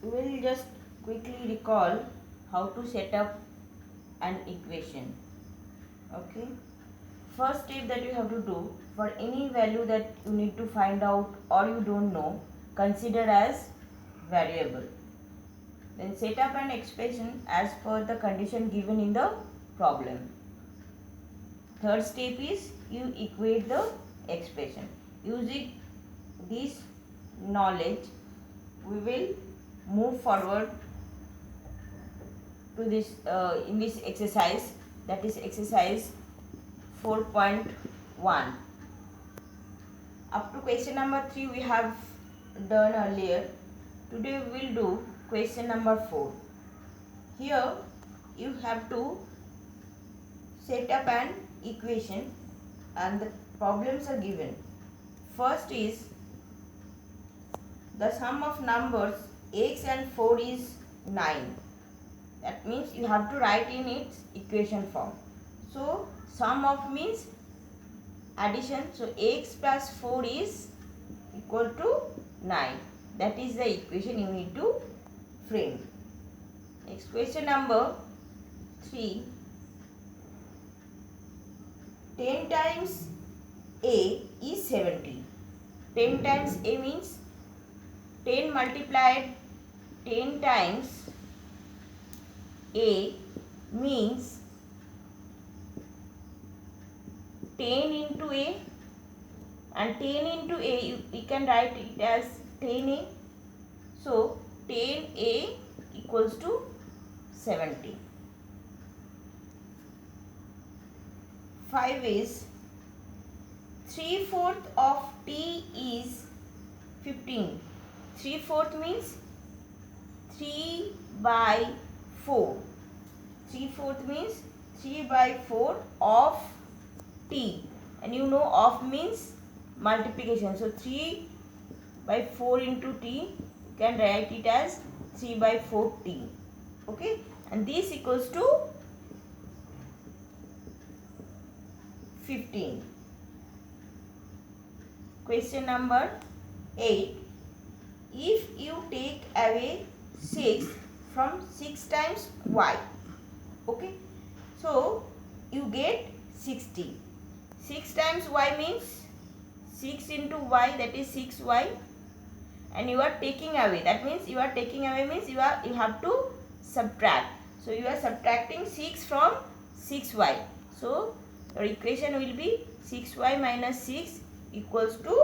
we will just quickly recall how to set up an equation. Okay. First step that you have to do, for any value that you need to find out or you don't know, consider as variable. Then set up an expression as per the condition given in the problem. Third step is you equate the expression. Using this knowledge, we will move forward to this in this exercise, that is exercise 4.1. Up to question number 3 we have done earlier. Today we will do question number 4. Here you have to set up an equation and the problems are given. First is the sum of numbers x and 4 is 9. That means you have to write in its equation form. So sum of means addition. So x plus 4 is equal to 9. That is the equation you need to frame. Next, question number 3. 10 times a is 70. 10 times a means 10 multiplied 10 times a means 10 into a, and 10 into a we can write it as 10a. So 10a equals to 70. 5 is 3/4 of t is 15. 3/4 means 3 by 4. 3/4 means 3 by 4 of t, and you know of means multiplication. So 3 by 4 into t, you can write it as 3 by 4 t. Okay, and this equals to 15. Question number 8. If you take away 6 from 6 times y, okay, so you get 60. 6 times y means 6 into y, that is 6y, and you are taking away, that means you are taking away means you have to subtract. So you are subtracting 6 from 6y. So your equation will be 6y minus 6 equals to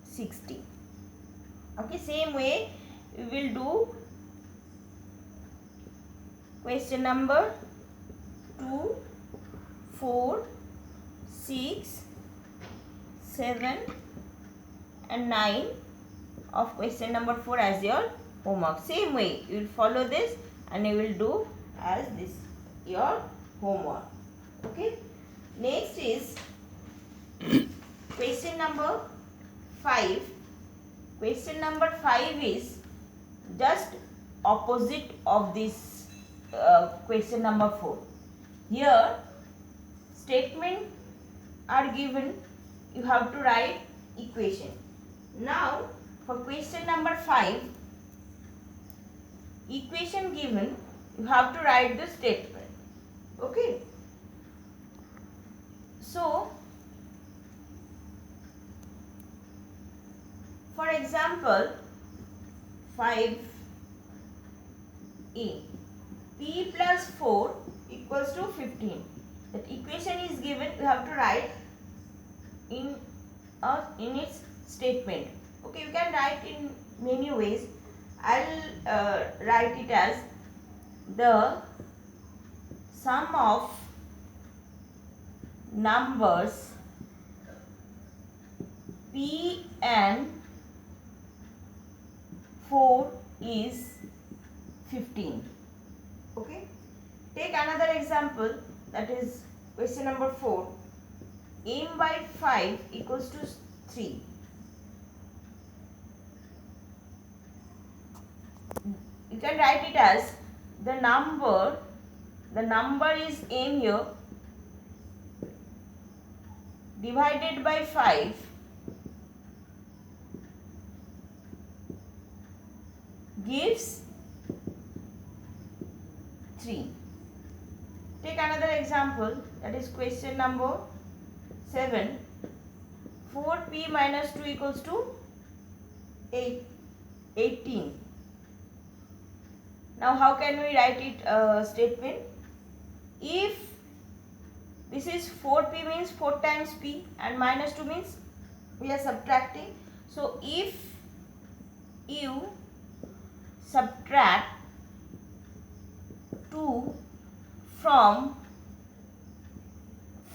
60. Okay, same way we will do question number 2, 4, 6, 7 and 9 of question number 4 as your homework. Same way you will follow this and you will do as this your homework. Okay. Next is question number 5. Question number 5 is just opposite of this question number 4. Here statement are given, you have to write equation. Now for question number 5, equation given, you have to write the statement. Okay. So for example 5a, p plus 4 equals to 15. That equation is given, you have to write in its statement. Okay, you can write in many ways. I'll write it as the sum of numbers p and 4 is 15. Okay. Take another example, that is question number 4. m by 5 equals to 3. You can write it as the number is m here divided by 5 gives 3. Take another example, that is question number 7. 4p minus 2 equals to 18. Now how can we write it statement? If this is 4p means 4 times p and minus 2 means we are subtracting. So if you subtract 2 from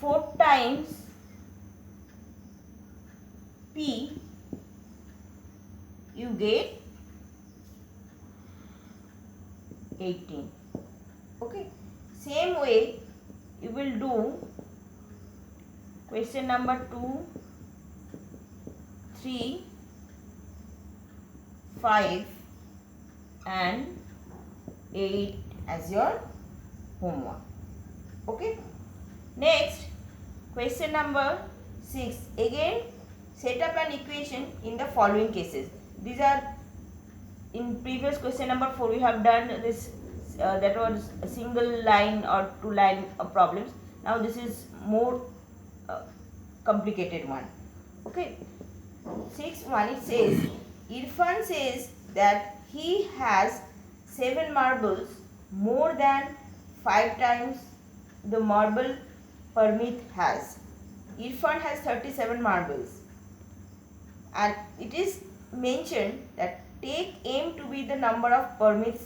4 times p, you get 18. Okay, same way you will do question number 2, 3, 5 and 8 as your homework. Okay, next question number 6. Again set up an equation in the following cases. These are, in previous question number 4 we have done this that was a single line or 2 line problems. Now this is more complicated one. Okay, 6.1 it says Irfan says that he has 7 marbles, more than 5 times the marble Parmeet has. Irfan has 37 marbles, and it is mentioned that take m to be the number of Parmeet's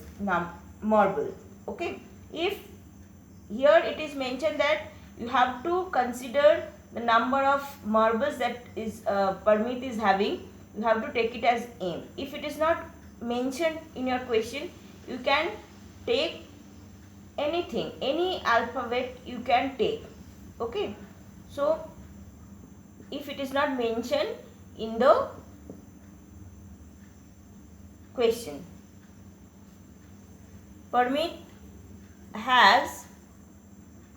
marbles. Okay, if here it is mentioned that you have to consider the number of marbles that is Parmeet is having, you have to take it as m. If it is not mentioned in your question, you can take anything, any alphabet you can take. Okay, so if it is not mentioned in the question, Parmeet has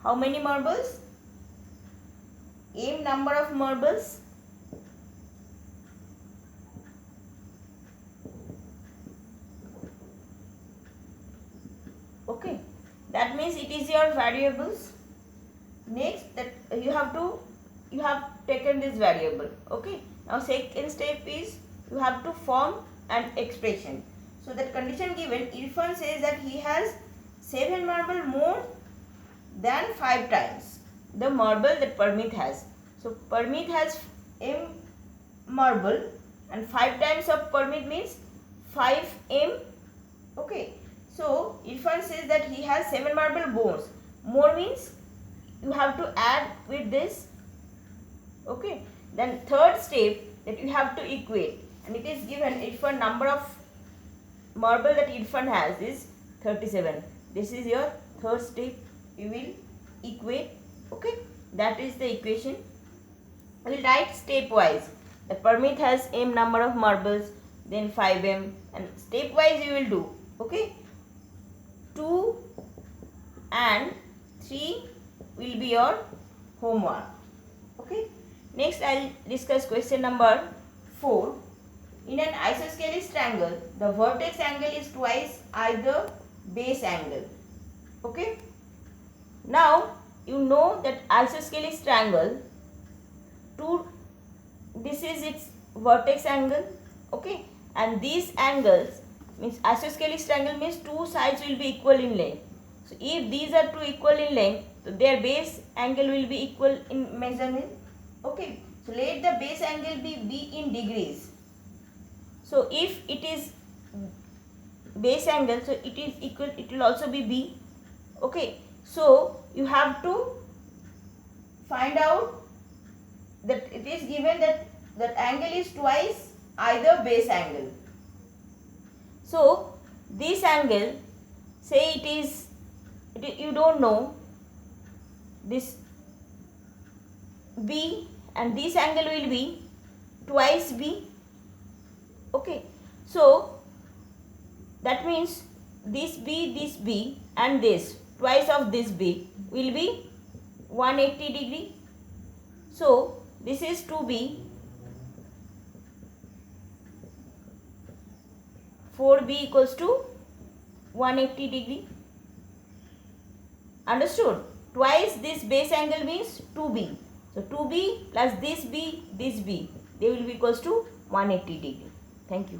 how many marbles? M number of marbles. Okay, that means it is your variables. Next, that you have taken this variable. Okay, now second step is you have to form an expression. So that condition given, Irfan says that he has 7 marble more than 5 times the marble that Parmeet has. So Parmeet has m marble and 5 times of Parmeet means 5m. Okay, so Irfan says that he has 7 marble bones. More means you have to add with this. Okay, then third step that you have to equate, and it is given Irfan number of marble that Irfan has is 37. This is your third step, you will equate. Okay, that is the equation. We will write stepwise. The Parmeet has m number of marbles, then 5m, and stepwise you will do. Okay, 2 and 3 will be your homework. Okay, next I will discuss question number 4. In an isosceles triangle, the vertex angle is twice either base angle. Okay, now you know that isosceles triangle, this is its vertex angle. Okay, and these angles means isosceles triangle means 2 sides will be equal in length. So if these are 2 equal in length, so their base angle will be equal in measurement. Okay, so let the base angle be b in degrees. So if it is base angle, so it is equal, it will also be b. Okay, so you have to find out that it is given that angle is twice either base angle. So this angle, say it is you don't know this b, and this angle will be twice b. Okay, so that means this b and this twice of this b will be 180 degree. So this is 2b 4B equals to 180 degree. Understood? Twice this base angle means 2B. So 2B plus this B, they will be equals to 180 degree. Thank you.